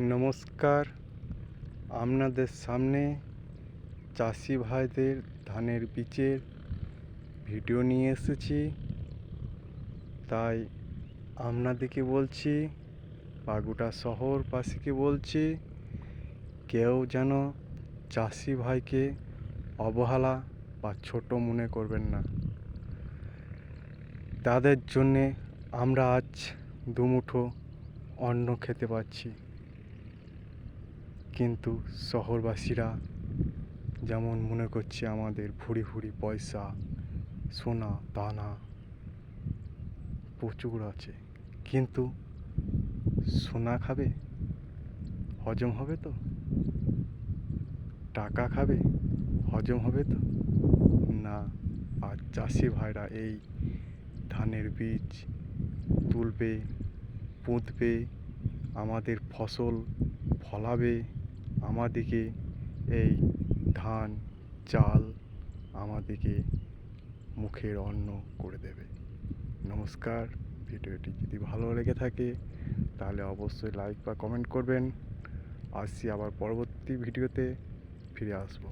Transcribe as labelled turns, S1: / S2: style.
S1: নমস্কার। আপনাদের সামনে চাষি ভাইদের ধানের বীজের ভিডিও নিয়ে এসেছি। তাই আপনাদেরকে বলছি, বাগুটা শহরবাসীকে বলছি, কেউ যেন চাষি ভাইকে অবহেলা বা ছোট মনে করবেন না। তাদের জন্যে আমরা আজ দুমুঠো অন্ন খেতে পাচ্ছি, কিন্তু শহরবাসীরা যেমন মনে করছে আমাদের ভুরি ভুরি পয়সা, সোনা দানা প্রচুর আছে, কিন্তু সোনা খাবে, হজম হবে তো? টাকা খাবে, হজম হবে তো? না। আর চাষি ভাইরা এই ধানের বীজ তুলবে, পুঁতবে, আমাদের ফসল ফলাবে, আমাদেরকে এই ধান চাল আমাদেরকে মুখের অন্ন করে দেবে। নমস্কার। ভিডিওটি যদি ভালো লেগে থাকে তাহলে অবশ্যই লাইক বা কমেন্ট করবেন। আসছি আবার পরবর্তী ভিডিওতে ফিরে আসবো।